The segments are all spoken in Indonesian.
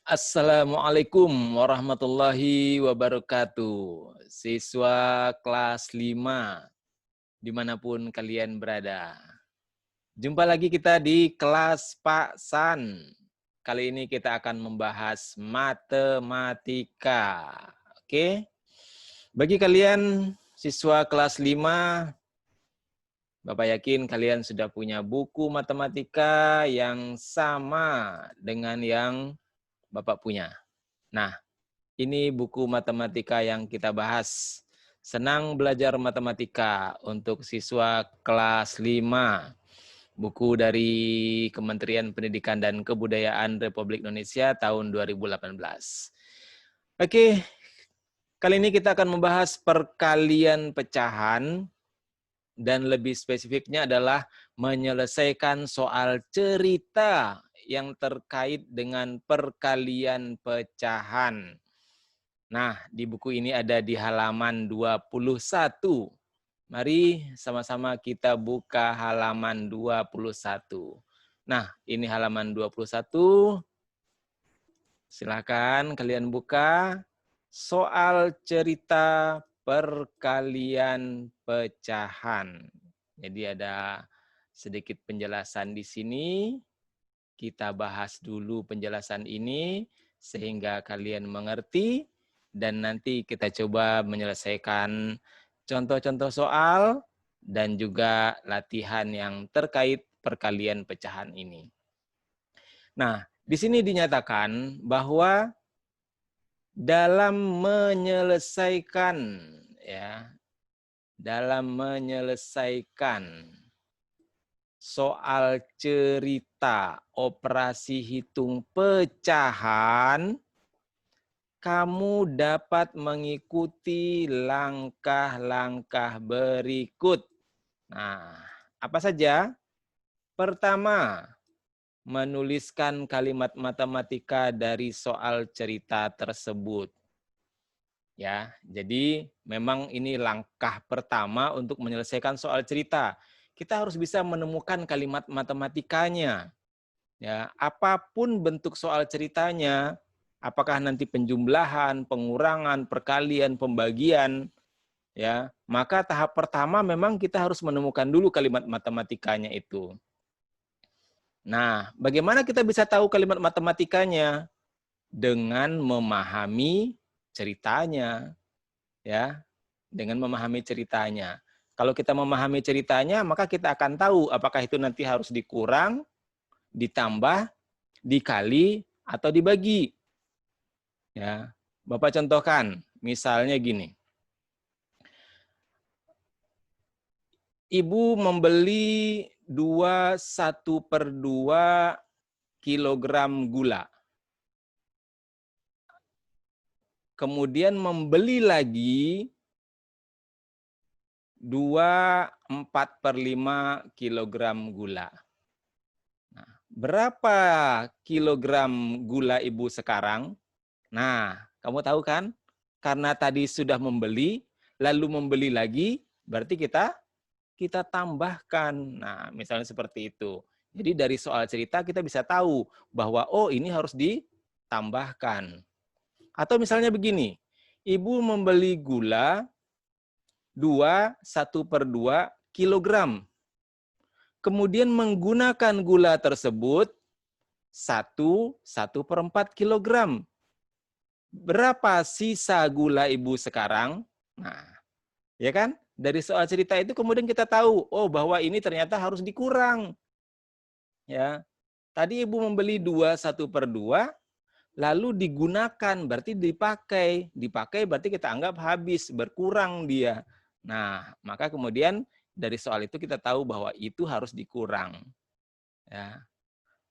Assalamualaikum warahmatullahi wabarakatuh. Siswa kelas 5, dimanapun kalian berada. Jumpa lagi kita di kelas Pak San. Kali ini kita akan membahas matematika. Oke? Bagi kalian siswa kelas 5, Bapak yakin kalian sudah punya buku matematika yang sama dengan yang Bapak punya. Nah, ini buku matematika yang kita bahas. Senang belajar matematika untuk siswa kelas 5. Buku dari Kementerian Pendidikan dan Kebudayaan Republik Indonesia tahun 2018. Oke, kali ini kita akan membahas perkalian pecahan dan lebih spesifiknya adalah menyelesaikan soal cerita yang terkait dengan perkalian pecahan. Nah, di buku ini ada di halaman 21. Mari sama-sama kita buka halaman 21. Nah, ini halaman 21. Silakan kalian buka. Soal cerita perkalian pecahan. Jadi ada sedikit penjelasan di sini. Kita bahas dulu penjelasan ini sehingga kalian mengerti. Dan nanti kita coba menyelesaikan contoh-contoh soal dan juga latihan yang terkait perkalian pecahan ini. Nah, di sini dinyatakan bahwa dalam menyelesaikan soal cerita operasi hitung pecahan, kamu dapat mengikuti langkah-langkah berikut. Nah, apa saja? Pertama, menuliskan kalimat matematika dari soal cerita tersebut. Ya, jadi memang ini langkah pertama untuk menyelesaikan soal cerita. Kita harus bisa menemukan kalimat matematikanya. Ya, apapun bentuk soal ceritanya, apakah nanti penjumlahan, pengurangan, perkalian, pembagian, ya, maka tahap pertama memang kita harus menemukan dulu kalimat matematikanya itu. Nah, bagaimana kita bisa tahu kalimat matematikanya? Dengan memahami ceritanya, ya, dengan memahami ceritanya. Kalau kita memahami ceritanya, maka kita akan tahu apakah itu nanti harus dikurang, ditambah, dikali, atau dibagi. Ya, Bapak contohkan, misalnya gini. Ibu membeli 1/2 kilogram gula. Kemudian membeli lagi 4/5 kilogram gula. Nah, berapa kilogram gula Ibu sekarang? Nah, kamu tahu kan? Karena tadi sudah membeli, lalu membeli lagi, berarti kita tambahkan. Nah, misalnya seperti itu. Jadi dari soal cerita kita bisa tahu bahwa oh ini harus ditambahkan. Atau misalnya begini, Ibu membeli gula 1/2 kilogram. Kemudian menggunakan gula tersebut 1/4 kilogram. Berapa sisa gula Ibu sekarang? Nah, ya kan? Dari soal cerita itu kemudian kita tahu, oh bahwa ini ternyata harus dikurang. Ya, tadi Ibu membeli 1/2, lalu digunakan, berarti dipakai. Dipakai berarti kita anggap habis, berkurang dia. Nah, maka kemudian dari soal itu kita tahu bahwa itu harus dikurang. Ya.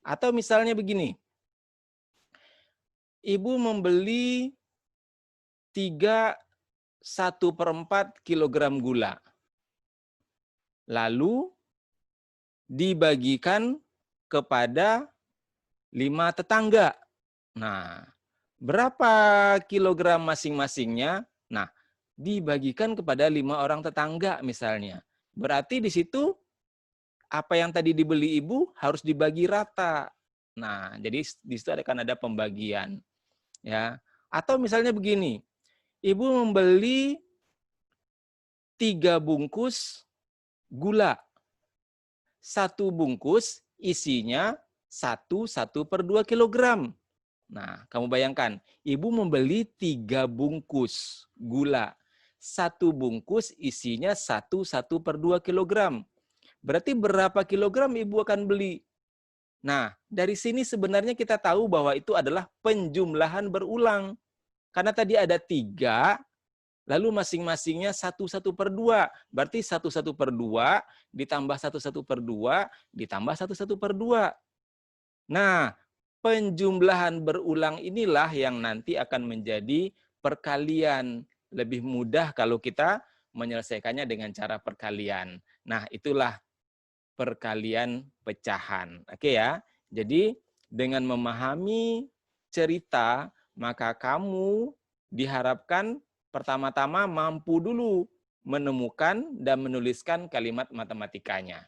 Atau misalnya begini, Ibu membeli 1/4 kilogram gula. Lalu dibagikan kepada 5 tetangga. Nah, berapa kilogram masing-masingnya? Nah, dibagikan kepada 5 orang tetangga misalnya. Berarti di situ apa yang tadi dibeli Ibu harus dibagi rata. Nah, jadi di situ akan ada pembagian. Ya. Atau misalnya begini, ibu membeli 3 bungkus gula. 1 bungkus isinya 1/2 kilogram. Nah, kamu bayangkan, ibu membeli 3 bungkus gula. 1 bungkus isinya 1/2 kilogram. Berarti berapa kilogram ibu akan beli? Nah, dari sini sebenarnya kita tahu bahwa itu adalah penjumlahan berulang. Karena tadi ada 3, lalu masing-masingnya 1/2. Berarti 1/2 ditambah 1/2 ditambah 1/2. Nah, penjumlahan berulang inilah yang nanti akan menjadi perkalian. Lebih mudah kalau kita menyelesaikannya dengan cara perkalian. Nah, itulah perkalian pecahan. Oke ya. Jadi dengan memahami cerita, maka kamu diharapkan pertama-tama mampu dulu menemukan dan menuliskan kalimat matematikanya.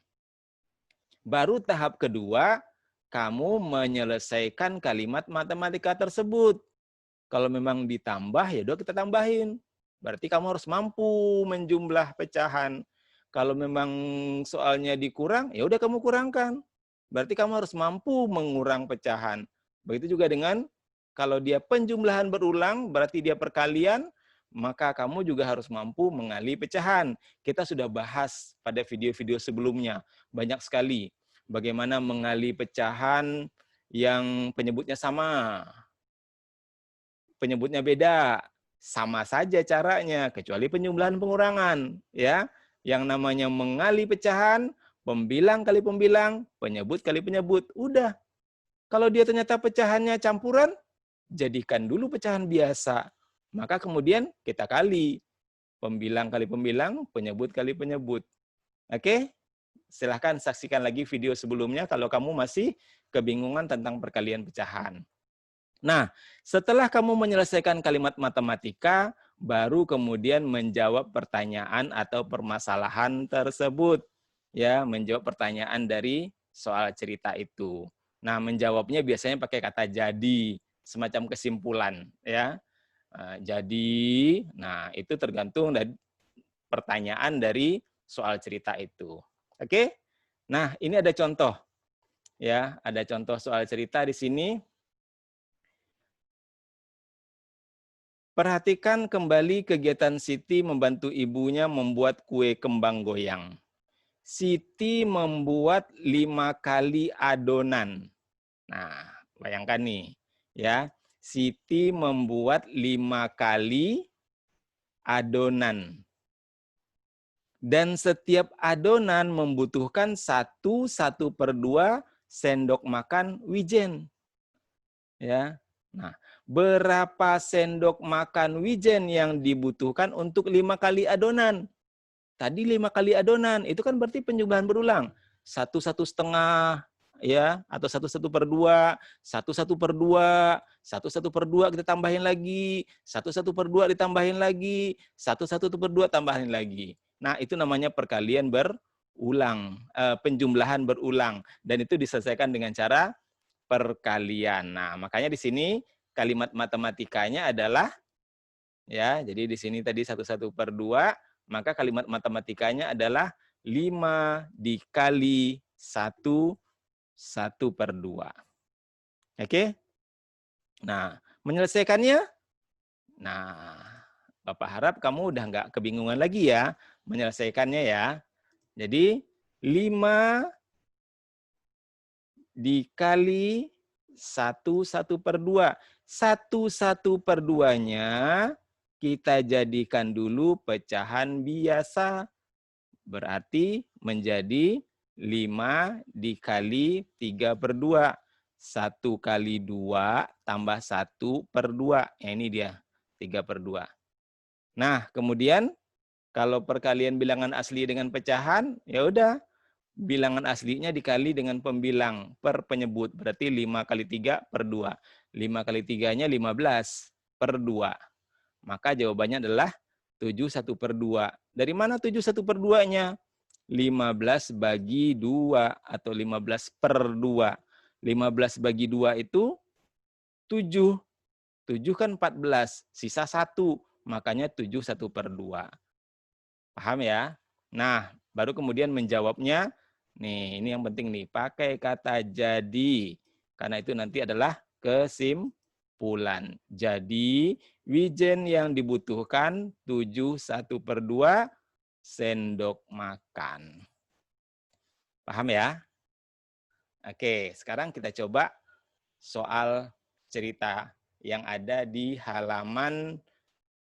Baru tahap kedua, kamu menyelesaikan kalimat matematika tersebut. Kalau memang ditambah, ya udah kita tambahin. Berarti kamu harus mampu menjumlah pecahan. Kalau memang soalnya dikurang, ya udah kamu kurangkan. Berarti kamu harus mampu mengurang pecahan. Begitu juga dengan kalau dia penjumlahan berulang, berarti dia perkalian, maka kamu juga harus mampu mengali pecahan. Kita sudah bahas pada video-video sebelumnya. Banyak sekali bagaimana mengali pecahan yang penyebutnya sama, penyebutnya beda, sama saja caranya, kecuali penjumlahan pengurangan. Ya, yang namanya mengali pecahan, pembilang kali pembilang, penyebut kali penyebut. Udah. Kalau dia ternyata pecahannya campuran, jadikan dulu pecahan biasa. Maka kemudian kita kali. Pembilang kali pembilang, penyebut kali penyebut. Oke? Silahkan saksikan lagi video sebelumnya kalau kamu masih kebingungan tentang perkalian pecahan. Nah, setelah kamu menyelesaikan kalimat matematika, baru kemudian menjawab pertanyaan atau permasalahan tersebut. Ya, menjawab pertanyaan dari soal cerita itu. Nah, menjawabnya biasanya pakai kata jadi, semacam kesimpulan, ya. Jadi, nah itu tergantung dari pertanyaan dari soal cerita itu. Oke? Nah, ini ada contoh. Ya, ada contoh soal cerita di sini. Perhatikan kembali kegiatan Siti membantu ibunya membuat kue kembang goyang. Siti membuat 5 kali adonan. Nah, bayangkan nih, ya. Siti membuat 5 kali adonan. Dan setiap adonan membutuhkan 1/2 sendok makan wijen. Ya. Nah, berapa sendok makan wijen yang dibutuhkan untuk 5 kali adonan? Tadi 5 kali adonan, itu kan berarti penjumlahan berulang. 1/1/2, ya, atau 1/1/2, 1/1/2, 1/1/2 kita tambahin lagi, 1/1/2 ditambahin lagi, 1/1/2 tambahin lagi. Nah, itu namanya perkalian berulang, penjumlahan berulang. Dan itu diselesaikan dengan cara perkalian. Nah, makanya di sini kalimat matematikanya adalah, ya, jadi di sini tadi 1/1/2, maka kalimat matematikanya adalah 5 dikali 1/2. Oke? Nah, menyelesaikannya, nah, Bapak harap kamu udah nggak kebingungan lagi ya menyelesaikannya ya. Jadi, 5 dikali 1/2. 1/2-nya kita jadikan dulu pecahan biasa. Berarti menjadi 5 dikali 3/2. 1 kali 2 tambah 1/2. Ya, ini dia, 3/2. Nah, kemudian kalau perkalian bilangan asli dengan pecahan, ya udah, bilangan aslinya dikali dengan pembilang per penyebut. Berarti 5 kali 3/2. 5 kali 3-nya 15/2. Maka jawabannya adalah 7/1/2. Dari mana 7/1/2-nya? 15 bagi 2 atau 15/2. 15 bagi 2 itu 7. 7 kan 14, sisa 1. Makanya 7 1/2. Paham ya? Nah, baru kemudian menjawabnya, nih ini yang penting nih, pakai kata jadi. Karena itu nanti adalah kesimpulan. Jadi, wijen yang dibutuhkan 7 1/2 sendok makan. Paham ya? Oke, sekarang kita coba soal cerita yang ada di halaman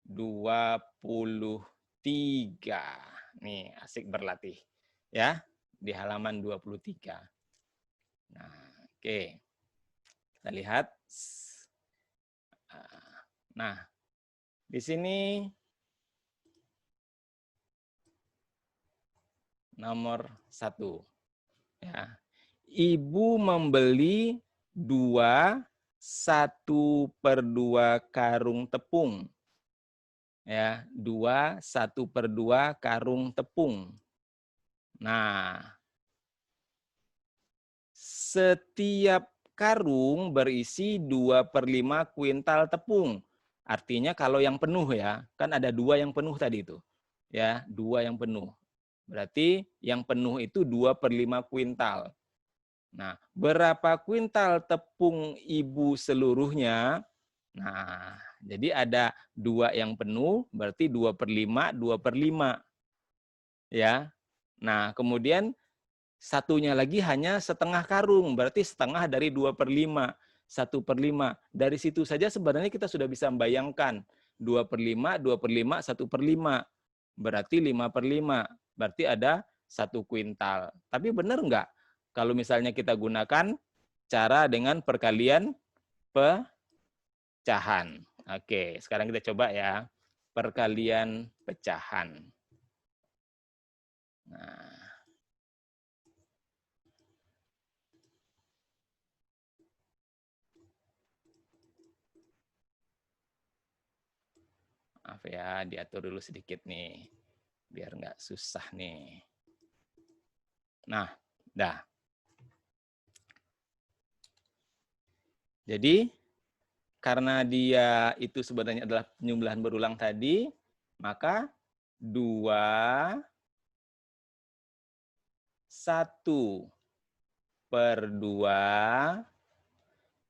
23. Nih, asik berlatih. Ya, di halaman 23. Nah, oke. Kita lihat. Nah, di sini nomor 1. Ya. Ibu membeli 1/2 karung tepung. Ya, 1/2 karung tepung. Nah, setiap karung berisi 2/5 kuintal tepung. Artinya kalau yang penuh ya, kan ada 2 yang penuh tadi itu. Ya, 2 yang penuh. Berarti yang penuh itu 2/5 kuintal. Nah, berapa kuintal tepung ibu seluruhnya? Nah, jadi ada 2 yang penuh, berarti 2/5, 2/5. Ya. Nah, kemudian satunya lagi hanya setengah karung, berarti setengah dari 2/5, 1/5. Dari situ saja sebenarnya kita sudah bisa membayangkan 2/5, 2/5, 1/5. Berarti 5/5. Berarti ada 1 kuintal. Tapi benar nggak kalau misalnya kita gunakan cara dengan perkalian pecahan? Oke, sekarang kita coba ya. Perkalian pecahan. Nah, maaf ya, diatur dulu sedikit nih. Biar nggak susah nih. Nah, dah. Jadi, karena dia itu sebenarnya adalah penyembelihan berulang tadi, maka 2 1/2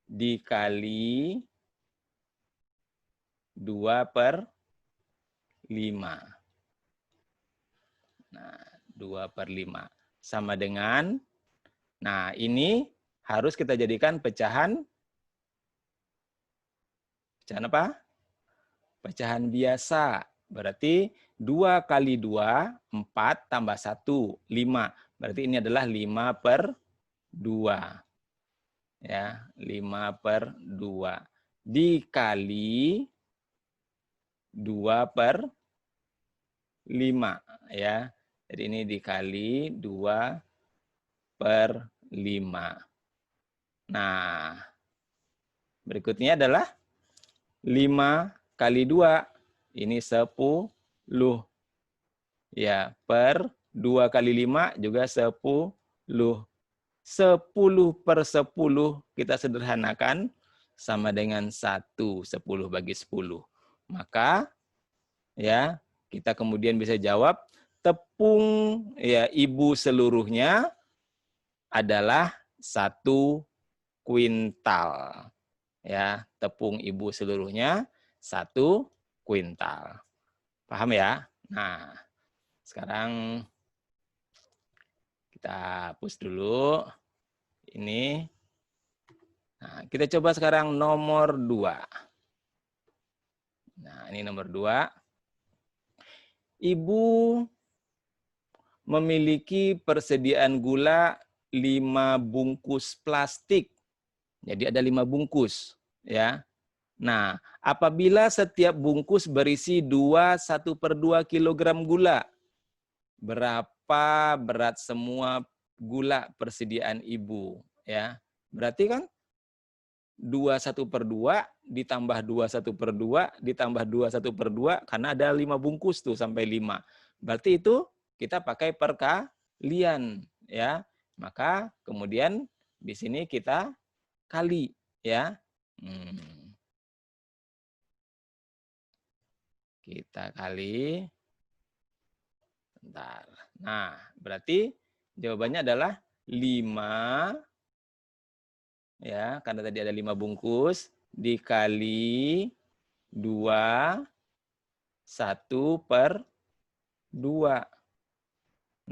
dikali 2/5. Nah, 2/5 sama dengan, nah ini harus kita jadikan pecahan apa? Pecahan biasa. Berarti 2 kali 2, 4 tambah 1, 5. Berarti ini adalah 5/2. Ya, 5/2. Dikali 2/5. Ya. Jadi ini dikali 2/5. Nah, berikutnya adalah 5 kali 2. Ini 10. Ya, per 2 kali 5 juga 10. 10/10 kita sederhanakan sama dengan 1. 10 bagi 10. Maka ya, kita kemudian bisa jawab tepung ya ibu seluruhnya adalah 1 kuintal. Ya, tepung ibu seluruhnya 1 kuintal. Paham ya? Nah, sekarang kita hapus dulu ini. Nah, kita coba sekarang nomor 2. Nah, ini nomor 2. Ibu memiliki persediaan gula 5 bungkus plastik. Jadi ada 5 bungkus, ya. Nah, apabila setiap bungkus berisi 1/2 kilogram gula, berapa berat semua gula persediaan ibu? Ya, berarti kan 1/2 ditambah 1/2 ditambah 1/2 karena ada 5 bungkus tuh sampai 5. Berarti itu kita pakai perkalian, ya. Maka kemudian Di sini kita kali, ya. Kita kali. Bentar. Nah, berarti jawabannya adalah 5, ya, karena tadi ada 5 bungkus, dikali 2, 1/2.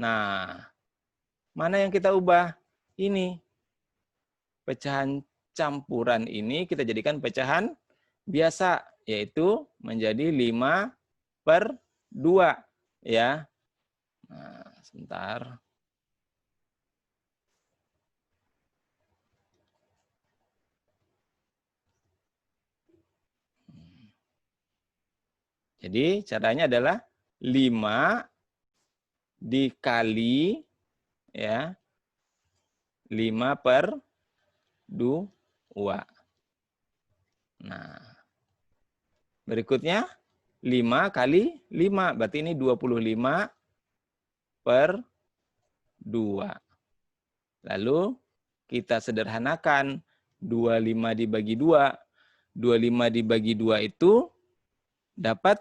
Nah, mana yang kita ubah? Ini. Pecahan campuran ini kita jadikan pecahan biasa, yaitu menjadi 5/2. Ya. Nah, sebentar. Jadi caranya adalah 5 dikali, ya, 5/2. Nah, berikutnya 5 kali 5, berarti ini 25/2. Lalu kita sederhanakan 25 dibagi 2. 25 dibagi 2 itu dapat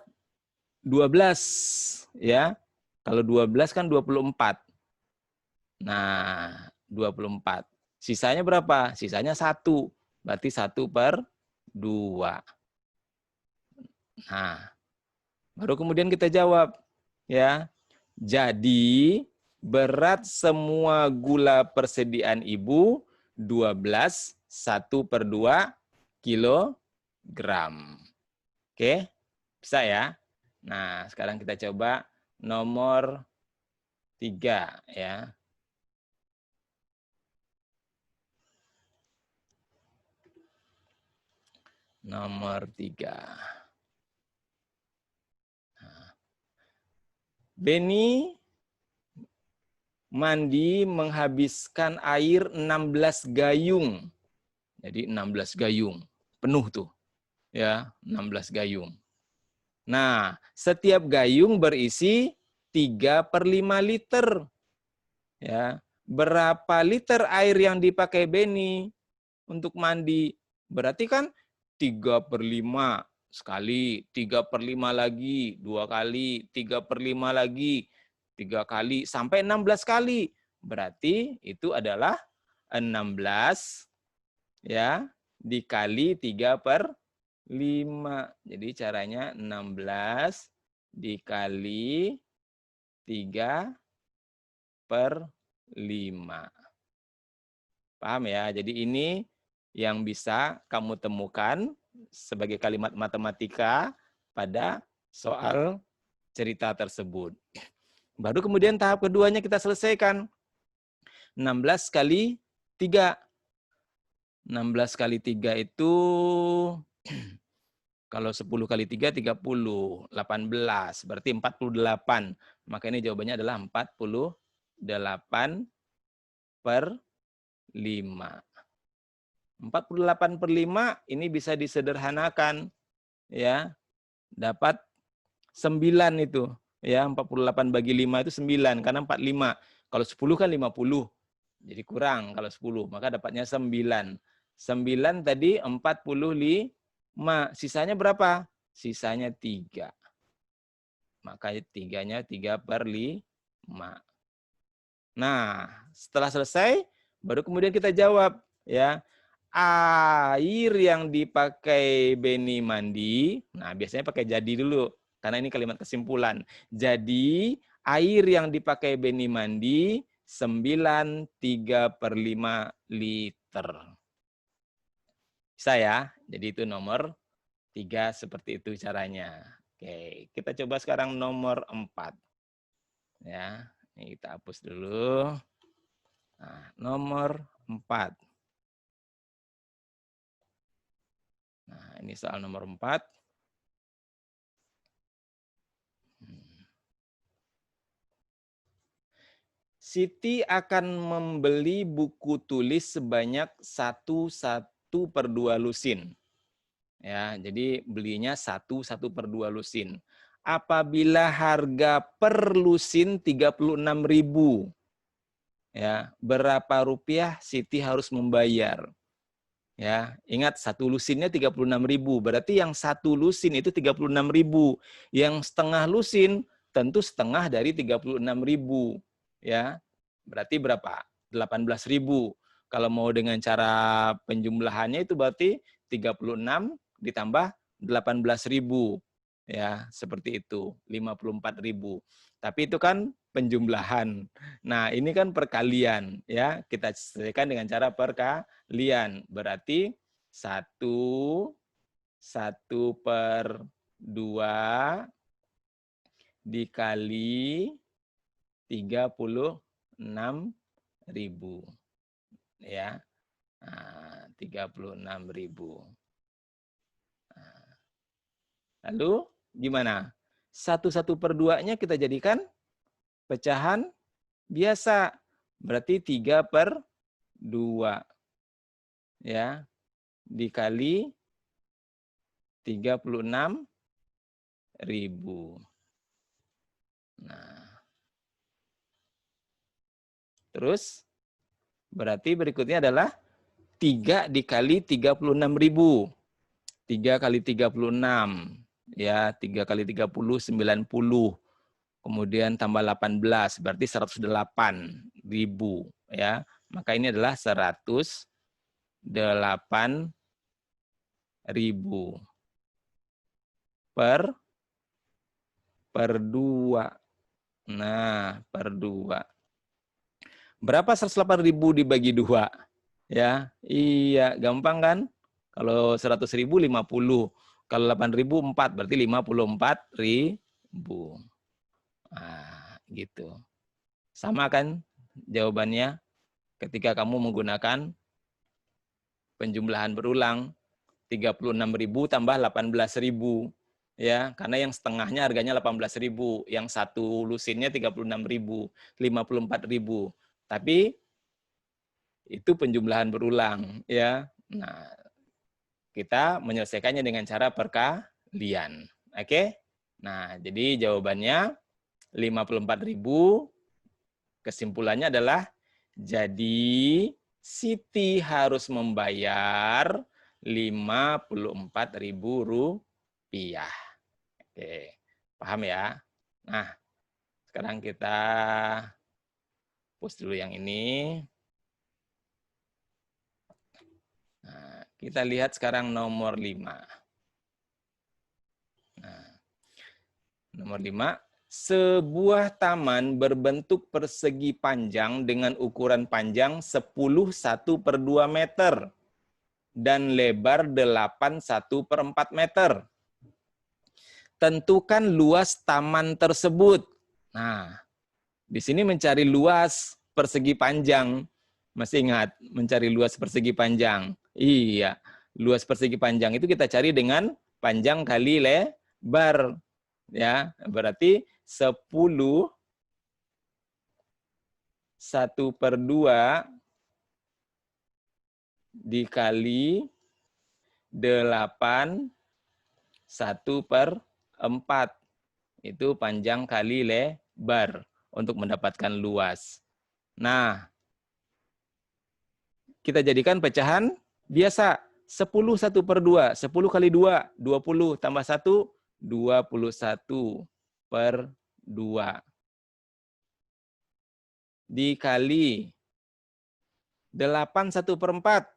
12, ya. Kalau 12 kan 24. Nah, 24. Sisanya berapa? Sisanya 1. Berarti 1/2. Nah, baru kemudian kita jawab, ya. Jadi berat semua gula persediaan ibu 12 1/2 kilogram. Oke, bisa ya. Nah, sekarang kita coba nomor 3, ya. Nomor 3. Beni mandi menghabiskan air 16 gayung. Jadi 16 gayung. Penuh tuh. Ya, 16 gayung. Nah, setiap gayung berisi 3/5 liter. Ya, berapa liter air yang dipakai Beni untuk mandi? Berarti kan 3/5 sekali, 3/5 lagi, 2 kali, 3/5 lagi, 3 kali, sampai 16 kali. Berarti itu adalah 16, ya, dikali 3/5. Jadi caranya 16 dikali 3/5. Paham ya? Jadi ini yang bisa kamu temukan sebagai kalimat matematika pada soal cerita tersebut. Baru kemudian tahap keduanya kita selesaikan. 16 kali 3. 16 kali 3 itu kalau 10 kali 3, 30. 18. Berarti 48. Maka ini jawabannya adalah 48/5. 48/5 ini bisa disederhanakan, ya. Dapat 9 itu, ya. 48 bagi 5 itu 9 karena 45. Kalau 10 kan 50. Jadi kurang kalau 10, maka dapatnya 9. 9 tadi 45. Sisanya berapa? Sisanya 3. Maka 3-nya 3/5. Nah, setelah selesai baru kemudian kita jawab, ya. Air yang dipakai Beni mandi, nah biasanya pakai jadi dulu, karena ini kalimat kesimpulan. Jadi, air yang dipakai Beni mandi 9 3/5 liter. Bisa ya? Jadi itu nomor 3, seperti itu caranya. Oke, kita coba sekarang nomor 4. Ya, ini kita hapus dulu. Nah, nomor 4. Nah, ini soal nomor 4. Siti akan membeli buku tulis sebanyak 1/2 lusin. Ya, jadi belinya 1/2 lusin. Apabila harga per lusin 36.000. Ya, berapa rupiah Siti harus membayar? Ya, ingat satu lusinnya 36.000. Berarti yang satu lusin itu 36.000. Yang setengah lusin tentu setengah dari 36.000. Ya. Berarti berapa? 18.000. Kalau mau dengan cara penjumlahannya itu berarti 36 ditambah 18.000. Ya, seperti itu. 54.000. Tapi itu kan penjumlahan. Nah, ini kan perkalian, ya. Kita selesaikan dengan cara perkalian. Berarti 1 per 2 dikali 36.000. Ya. Nah, 36.000. Lalu gimana? 1 per 2-nya kita jadikan pecahan biasa. Berarti 3 per 2. Ya, dikali 36.000. Nah, terus berarti berikutnya adalah 3 dikali 36.000. 3 kali 36. Ya, 3 kali 30, 90. Kemudian tambah 18, berarti 108.000. Ya, maka ini adalah 108.000 per 2. Nah, per 2. Berapa 108.000 dibagi 2? Ya, iya, gampang kan? Kalau 100.000 50. Kalau 8.000 4, berarti 54.000. Nah, gitu. Sama kan jawabannya ketika kamu menggunakan penjumlahan berulang. 36.000 tambah 18.000. Ya, karena yang setengahnya harganya 18.000, yang satu lusinnya 36.000, 54.000. Tapi itu penjumlahan berulang, ya. Nah, kita menyelesaikannya dengan cara perkalian. Oke? Nah, jadi jawabannya 54.000. Kesimpulannya adalah jadi Siti harus membayar 54.000 rupiah. Oke, paham ya? Nah, sekarang kita push dulu yang ini. Nah, kita lihat sekarang nomor 5. Nah, nomor 5. Sebuah taman berbentuk persegi panjang dengan ukuran panjang 10 per 2 meter dan lebar 8 per 4 meter. Tentukan luas taman tersebut. Nah, di sini mencari luas persegi panjang. Masih ingat mencari luas persegi panjang? Iya, luas persegi panjang itu kita cari dengan panjang kali lebar. Ya, berarti 10 per 2 dikali 8 per 4. Itu panjang kali lebar untuk mendapatkan luas. Nah, kita jadikan pecahan biasa. 10 per 2. 10 kali 2, 20. Tambah 1, 21 per 2. Dikali 8 per 4.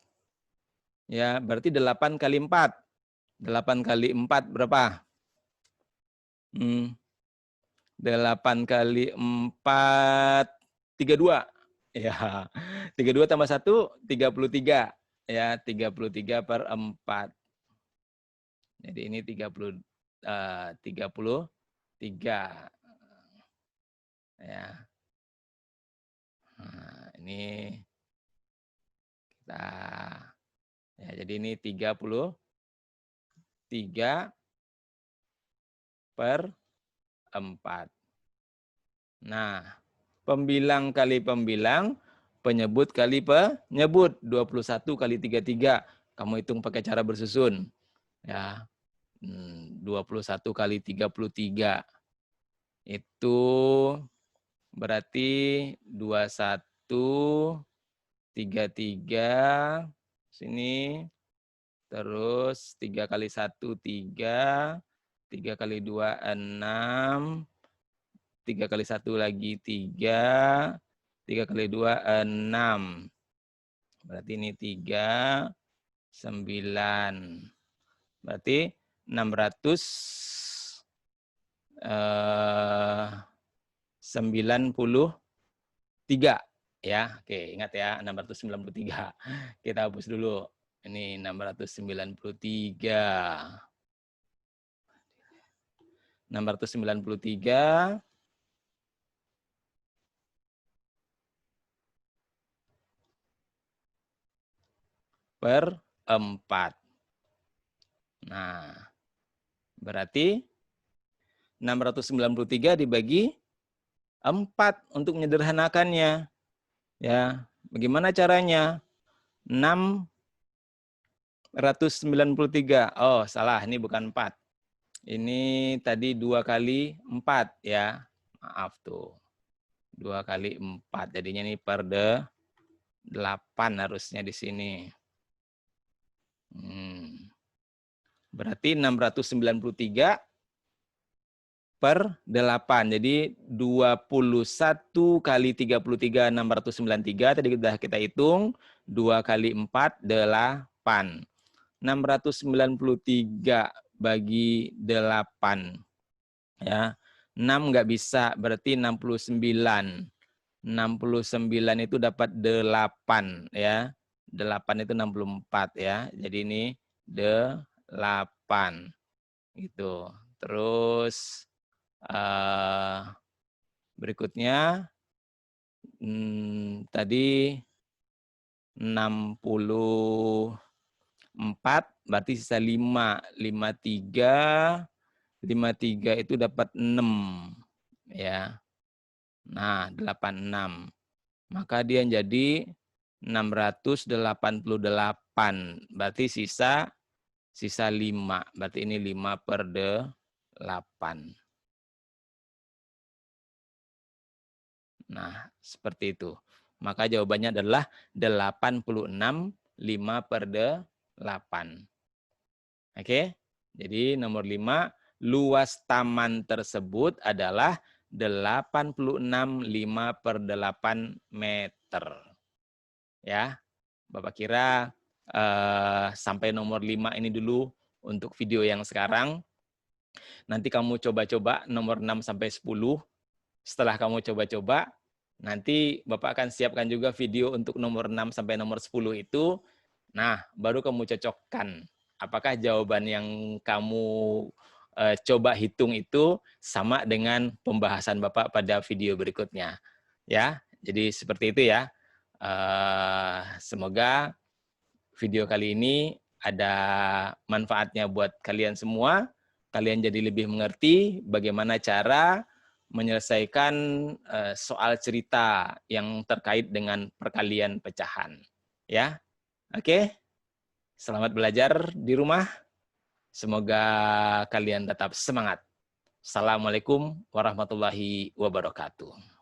Ya, berarti 8 kali 4. 8 kali 4 berapa? 8 kali 4, 32. Ya, 32 tambah 1, 33. Ya, 33 per 4. Jadi ini 33. Ya. Nah, ini kita, ya, jadi ini 33 per 4. Nah, pembilang kali pembilang, penyebut kali penyebut. 21 kali 33. Kamu hitung pakai cara bersusun. Ya, 21 kali 33. Itu berarti 21 33, sini. Terus 3 kali 1, 3. 3 kali 2, 6. 3 kali 1 lagi 3. 3 kali 2, 6. Berarti ini 3, 9. Berarti 693 ya. Oke, ingat ya 693. Kita hapus dulu. Ini 693. 693 per 4. Nah, berarti 693 dibagi 4 untuk menyederhanakannya. Ya, bagaimana caranya? 693. Oh, salah, ini bukan 4. Ini tadi 2 kali 4 ya. Maaf tuh. 2 kali 4. Jadinya ini per 8 harusnya di sini. Berarti 693 per 8. Jadi 21 kali 33, 693. Tadi sudah kita hitung. 2 kali 4, 8. 693 bagi 8. Ya. 6 nggak bisa, berarti 69. 69 itu dapat 8 ya. 8 itu 64 ya. Jadi ini 8. Gitu. Terus berikutnya tadi 64 berarti sisa 5. 53 itu dapat 6 ya. Nah, 86. Maka dia jadi 688. Berarti sisa 5. Berarti ini 5 per 8. Nah, seperti itu. Maka jawabannya adalah 86, 5 per 8. Oke? Jadi nomor 5, luas taman tersebut adalah 86, 5 per 8 meter. Ya, Bapak kira sampai nomor 5 ini dulu untuk video yang sekarang. Nanti kamu coba-coba nomor 6 sampai 10. Setelah kamu coba-coba, nanti Bapak akan siapkan juga video untuk nomor 6 sampai nomor 10 itu. Nah, baru kamu cocokkan. Apakah jawaban yang kamu coba hitung itu sama dengan pembahasan Bapak pada video berikutnya. Ya, jadi seperti itu ya. Semoga video kali ini ada manfaatnya buat kalian semua. Kalian jadi lebih mengerti bagaimana cara menyelesaikan soal cerita yang terkait dengan perkalian pecahan. Ya, oke. Selamat belajar di rumah. Semoga kalian tetap semangat. Assalamualaikum warahmatullahi wabarakatuh.